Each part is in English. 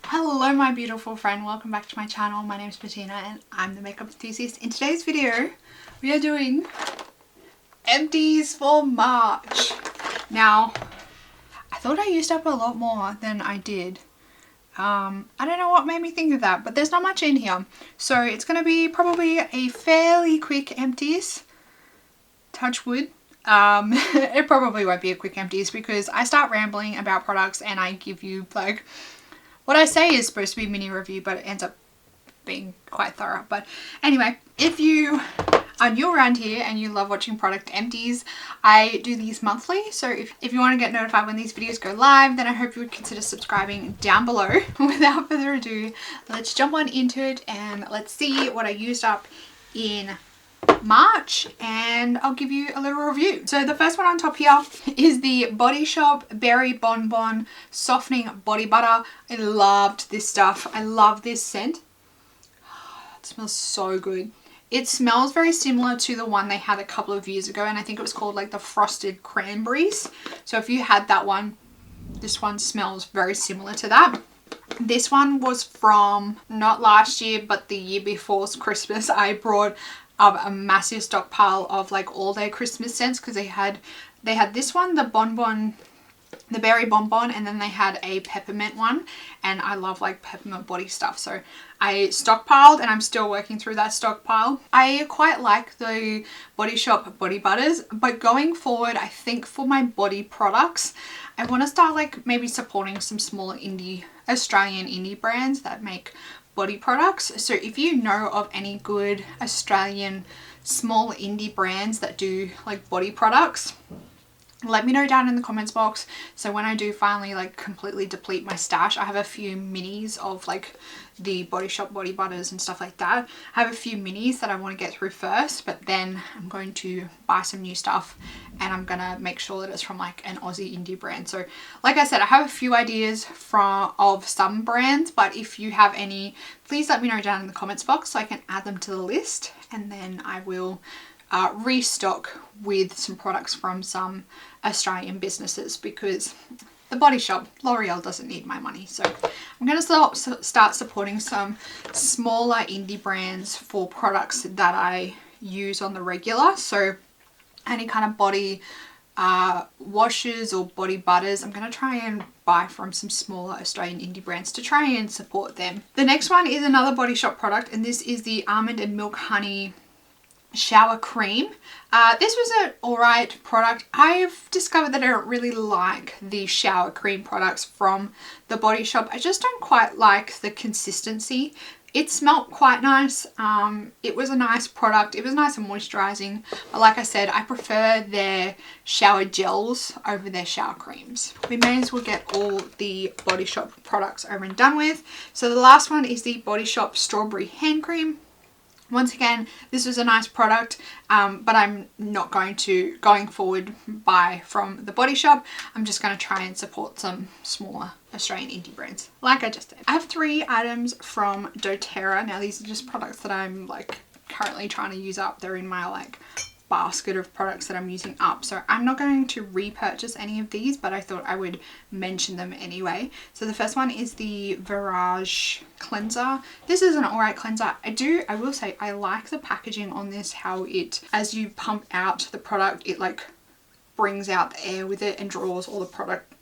Hello my beautiful friend, welcome back to my channel. My name is Bettina and I'm the makeup enthusiast. In today's video we are doing empties for March. Now I thought I used up a lot more than I did. I don't know what made me think of that, but there's not much in here, so it's going to be probably a fairly quick empties. Touch wood. It probably won't be a quick empties because I start rambling about products and I give you like what I say is supposed to be a mini review, but it ends up being quite thorough. But anyway, if you are new around here and you love watching product empties, I do these monthly. So if you want to get notified when these videos go live, then I hope you would consider subscribing down below. Without further ado, let's jump on into it and let's see what I used up in March, and I'll give you a little review. So the first one on top here is the Body Shop Berry Bonbon Softening Body Butter. I loved this stuff. I love this scent. It smells so good. It smells very similar to the one they had a couple of years ago, and I think it was called like the Frosted Cranberries. So if you had that one, this one smells very similar to that. This one was from not last year but the year before's Christmas. I brought a massive stockpile of like all their Christmas scents because they had this one, the berry bonbon, and then they had a peppermint one, and I love like peppermint body stuff, so I stockpiled and I'm still working through that stockpile. I quite like the Body Shop body butters, but going forward I think for my body products I want to start like maybe supporting some smaller Australian indie brands that make body products. So if you know of any good Australian small indie brands that do like body products, let me know down in the comments box. So when I do finally like completely deplete my stash, I have a few minis of like the Body Shop body butters and stuff like that. I have a few minis that I want to get through first, but then I'm going to buy some new stuff and I'm gonna make sure that it's from like an Aussie indie brand. So like I said, I have a few ideas of some brands, but if you have any, please let me know down in the comments box so I can add them to the list, and then I will restock with some products from some Australian businesses, because the Body Shop, L'Oreal doesn't need my money. So I'm going to start supporting some smaller indie brands for products that I use on the regular. So any kind of body washes or body butters, I'm going to try and buy from some smaller Australian indie brands to try and support them. The next one is another Body Shop product, and this is the Almond and Milk Honey shower cream. This was an alright product. I've discovered that I don't really like the shower cream products from the Body Shop. I just don't quite like the consistency. It smelled quite nice. It was a nice product. It was nice and moisturizing. But like I said, I prefer their shower gels over their shower creams. We may as well get all the Body Shop products over and done with. So the last one is the Body Shop Strawberry Hand Cream. Once again, this was a nice product, but I'm not going forward, buy from the Body Shop. I'm just going to try and support some smaller Australian indie brands, like I just did. I have 3 items from doTERRA. Now these are just products that I'm like currently trying to use up. They're in my like basket of products that I'm using up, so I'm not going to repurchase any of these, but I thought I would mention them anyway. So the first one is the Virage cleanser. This is an alright cleanser. I will say I like the packaging on this, how it, as you pump out the product, it like brings out the air with it and draws all the product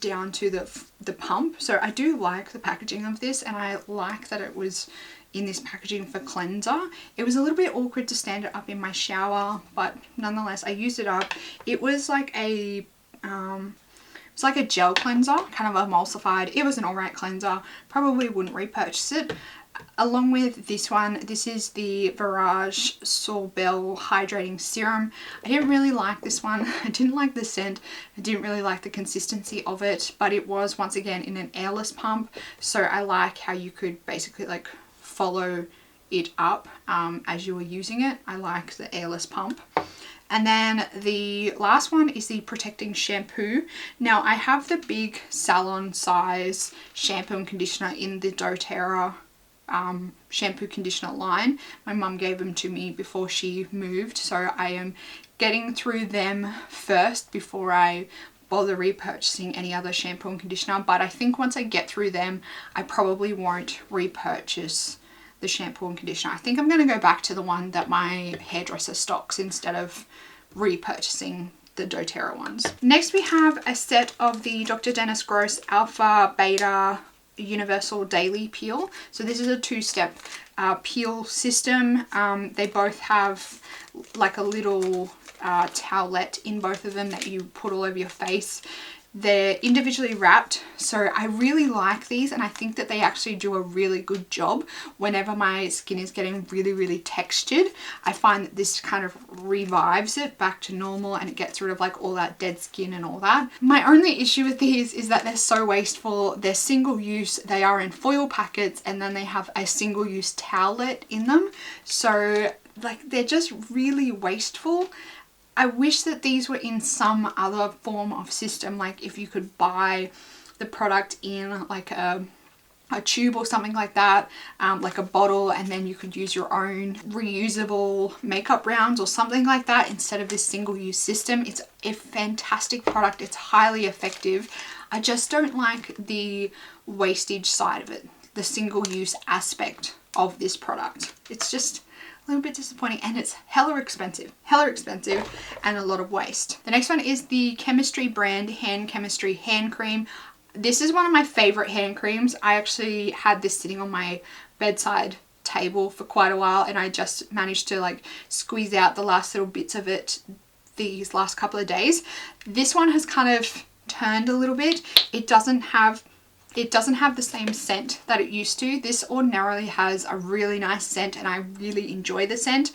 down to the pump. So I do like the packaging of this, and I like that it was in this packaging for cleanser. It was a little bit awkward to stand it up in my shower, but nonetheless I used it up. It was like a gel cleanser, kind of emulsified. It was an alright cleanser. Probably wouldn't repurchase it. Along with this one, this is the Virage Sorbel Hydrating Serum. I didn't really like this one. I didn't like the scent. I didn't really like the consistency of it, but it was once again in an airless pump. So I like how you could basically like follow it up as you were using it. I like the airless pump. And then the last one is the Protecting Shampoo. Now I have the big salon size shampoo and conditioner in the doTERRA shampoo conditioner line. My mum gave them to me before she moved, so I am getting through them first before I bother repurchasing any other shampoo and conditioner, but I think once I get through them, I probably won't repurchase the shampoo and conditioner. I think I'm going to go back to the one that my hairdresser stocks instead of repurchasing the doTERRA ones. Next we have a set of the Dr. Dennis Gross Alpha Beta Universal Daily Peel. So this is a two-step peel system. They both have like a little towelette in both of them that you put all over your face. They're individually wrapped, so I really like these, and I think that they actually do a really good job. Whenever my skin is getting really textured, I find that this kind of revives it back to normal, and it gets rid of like all that dead skin and all that. My only issue with these is that they're so wasteful. They're single use, they are in foil packets, and then they have a single use towelette in them, so like they're just really wasteful. I wish that these were in some other form of system, like if you could buy the product in like a tube or something like that, like a bottle, and then you could use your own reusable makeup rounds or something like that instead of this single-use system. It's a fantastic product. It's highly effective. I just don't like the wastage side of it, the single-use aspect of this product. It's just a little bit disappointing, and it's hella expensive and a lot of waste. The next one is the Chemistry brand Hand Chemistry hand cream. This is one of my favorite hand creams. I actually had this sitting on my bedside table for quite a while, and I just managed to like squeeze out the last little bits of it these last couple of days. This one has kind of turned a little bit. It doesn't have the same scent that it used to. This ordinarily has a really nice scent, and I really enjoy the scent,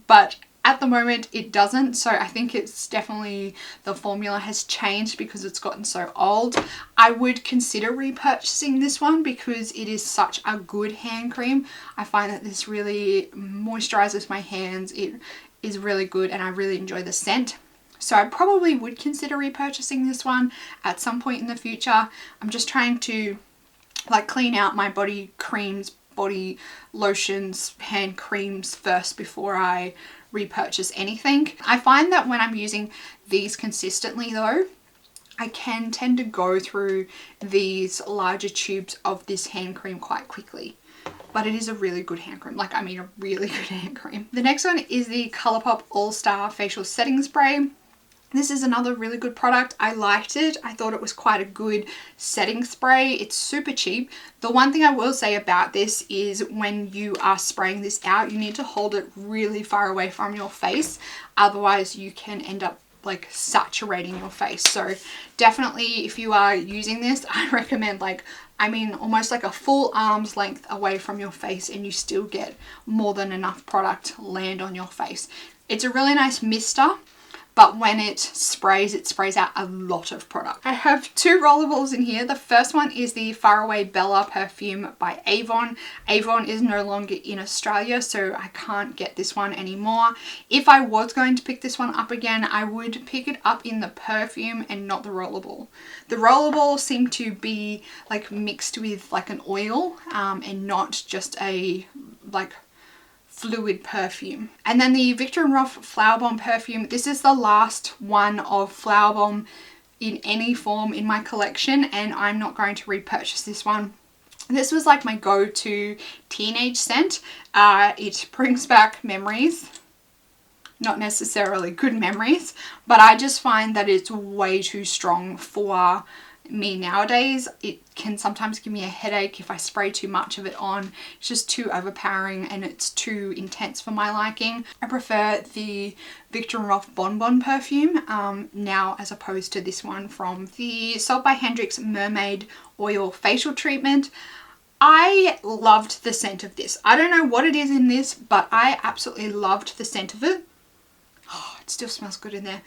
but at the moment it doesn't. So I think it's definitely, the formula has changed because it's gotten so old. I would consider repurchasing this one because it is such a good hand cream. I find that this really moisturizes my hands. It is really good, and I really enjoy the scent. So I probably would consider repurchasing this one at some point in the future. I'm just trying to like clean out my body creams, body lotions, hand creams first before I repurchase anything. I find that when I'm using these consistently though, I can tend to go through these larger tubes of this hand cream quite quickly. But it is a really good hand cream. Like, I mean, a really good hand cream. The next one is the ColourPop All-Star Facial Setting Spray. This is another really good product. I liked it. I thought it was quite a good setting spray. It's super cheap. The one thing I will say about this is when you are spraying this out, you need to hold it really far away from your face. Otherwise, you can end up like saturating your face. So definitely if you are using this, I recommend like, I mean, almost like a full arm's length away from your face, and you still get more than enough product land on your face. It's a really nice mister, but when it sprays out a lot of product. I have two rollables in here. The first one is the Faraway Bella perfume by Avon. Avon is no longer in Australia, so I can't get this one anymore. If I was going to pick this one up again, I would pick it up in the perfume and not the rollable. The rollable seemed to be like mixed with like an oil and not just a like fluid perfume. And then the Viktor & Rolf Flower Bomb perfume. This is the last one of Flower Bomb in any form in my collection, and I'm not going to repurchase this one. This was like my go-to teenage scent. It brings back memories. Not necessarily good memories, but I just find that it's way too strong for me nowadays. It can sometimes give me a headache if I spray too much of it on. It's just too overpowering and it's too intense for my liking. I prefer the Viktor & Rolf Bon Bon perfume now as opposed to this one from the Salt by Hendrix Mermaid Oil Facial Treatment. I loved the scent of this. I don't know what it is in this, but I absolutely loved the scent of it. Oh, it still smells good in there.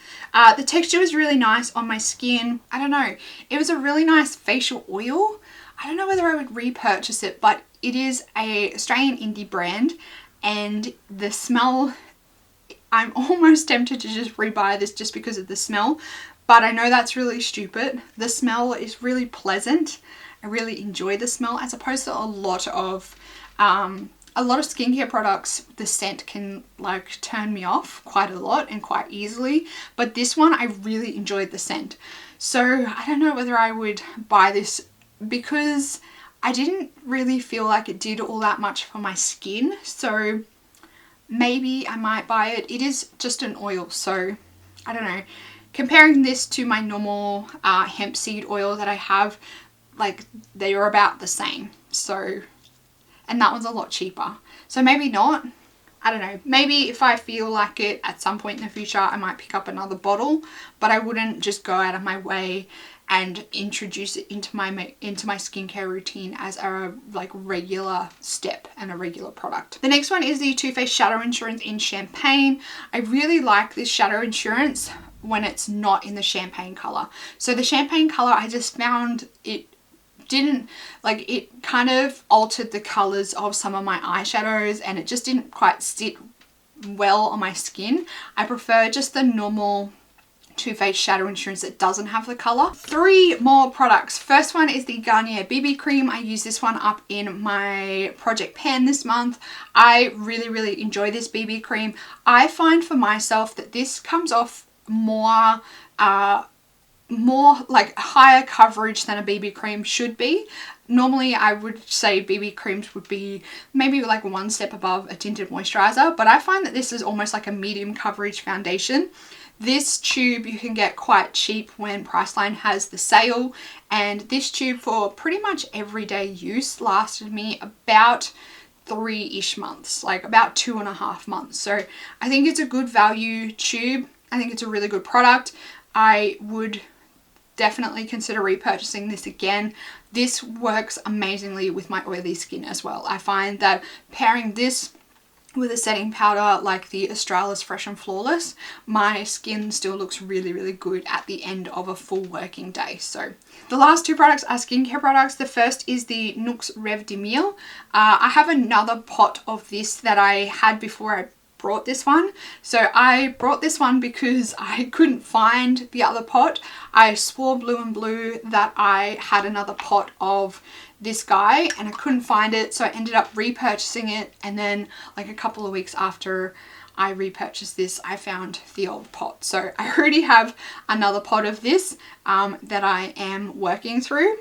The texture was really nice on my skin. I don't know. It was a really nice facial oil. I don't know whether I would repurchase it, but it is a Australian indie brand, and the smell, I'm almost tempted to just rebuy this just because of the smell, but I know that's really stupid. The smell is really pleasant. I really enjoy the smell, as opposed to a lot of skincare products. The scent can like turn me off quite a lot and quite easily, but this one I really enjoyed the scent. So I don't know whether I would buy this because I didn't really feel like it did all that much for my skin. So maybe I might buy it. It is just an oil, so I don't know. Comparing this to my normal hemp seed oil that I have, like they are about the same. So, and that one's a lot cheaper. So maybe not. I don't know. Maybe if I feel like it at some point in the future, I might pick up another bottle, but I wouldn't just go out of my way and introduce it into my skincare routine as a like regular step and a regular product. The next one is the Too Faced Shadow Insurance in Champagne. I really like this Shadow Insurance when it's not in the champagne color. So the champagne color, I just found it didn't, like, it kind of altered the colors of some of my eyeshadows and it just didn't quite sit well on my skin. I prefer just the normal Too Faced Shadow Insurance that doesn't have the color. 3 more products. First one is the Garnier BB cream. I use this one up in my project pan this month. I really enjoy this BB cream. I find for myself that this comes off more like higher coverage than a BB cream should be. Normally I would say BB creams would be maybe like one step above a tinted moisturizer, but I find that this is almost like a medium coverage foundation. This tube you can get quite cheap when Priceline has the sale, and this tube for pretty much everyday use lasted me about 3-ish months, like about 2.5 months. So I think it's a good value tube. I think it's a really good product. I would definitely consider repurchasing this again. This works amazingly with my oily skin as well. I find that pairing this with a setting powder like the Australis Fresh and Flawless, my skin still looks really good at the end of a full working day. So the last 2 products are skincare products. The first is the Nuxe Rev de Miel. I have another pot of this that I had before I brought this one. So I brought this one because I couldn't find the other pot. I swore blue and blue that I had another pot of this guy and I couldn't find it, so I ended up repurchasing it, and then like a couple of weeks after I repurchased this, I found the old pot. So I already have another pot of this that I am working through.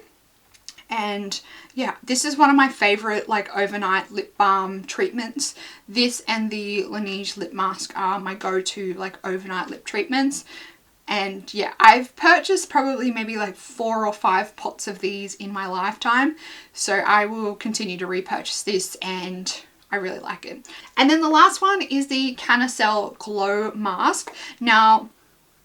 And yeah, this is one of my favorite like overnight lip balm treatments. This and the Laneige lip mask are my go-to like overnight lip treatments. And yeah, I've purchased probably maybe like 4 or 5 pots of these in my lifetime. So I will continue to repurchase this and I really like it. And then the last one is the Canicel Glow Mask. Now,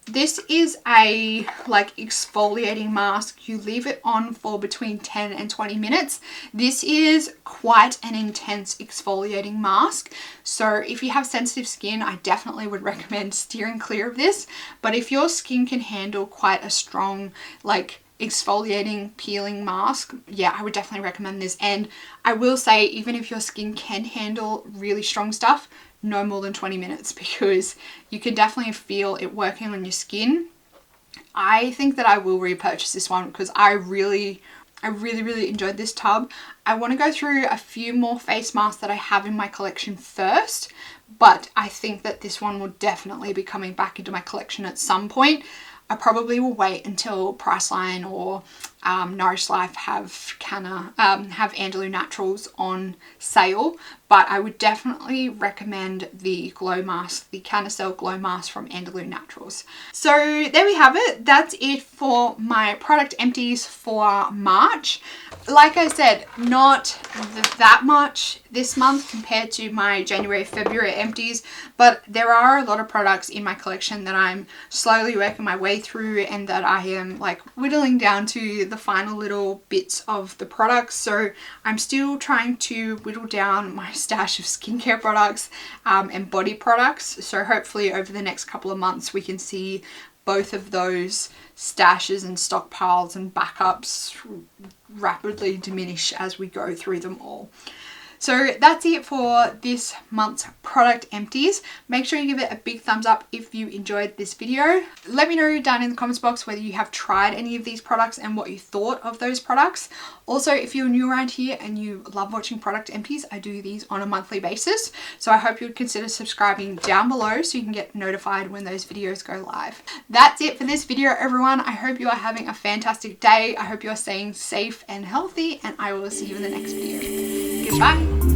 this is a like exfoliating mask. You leave it on for between 10 and 20 minutes. This is quite an intense exfoliating mask. So if you have sensitive skin, I definitely would recommend steering clear of this. But if your skin can handle quite a strong like exfoliating peeling mask, yeah, I would definitely recommend this. And I will say, even if your skin can handle really strong stuff, no more than 20 minutes, because you can definitely feel it working on your skin. I think that I will repurchase this one because I really enjoyed this tub. I want to go through a few more face masks that I have in my collection first, but I think that this one will definitely be coming back into my collection at some point. I probably will wait until Priceline or Nourish Life have Andalou Naturals on sale, but I would definitely recommend the glow mask, the Canicel Glow Mask from Andalou Naturals. So there we have it. That's it for my product empties for March. Like I said, not that much this month compared to my January, February empties, but there are a lot of products in my collection that I'm slowly working my way through and that I am like whittling down to the final little bits of the products. So I'm still trying to whittle down my stash of skincare products and body products. So hopefully over the next couple of months we can see both of those stashes and stockpiles and backups rapidly diminish as we go through them all. So that's it for this month's product empties. Make sure you give it a big thumbs up if you enjoyed this video. Let me know down in the comments box whether you have tried any of these products and what you thought of those products. Also, if you're new around here and you love watching product empties, I do these on a monthly basis. So I hope you would consider subscribing down below so you can get notified when those videos go live. That's it for this video, everyone. I hope you are having a fantastic day. I hope you are staying safe and healthy, and I will see you in the next video. Goodbye.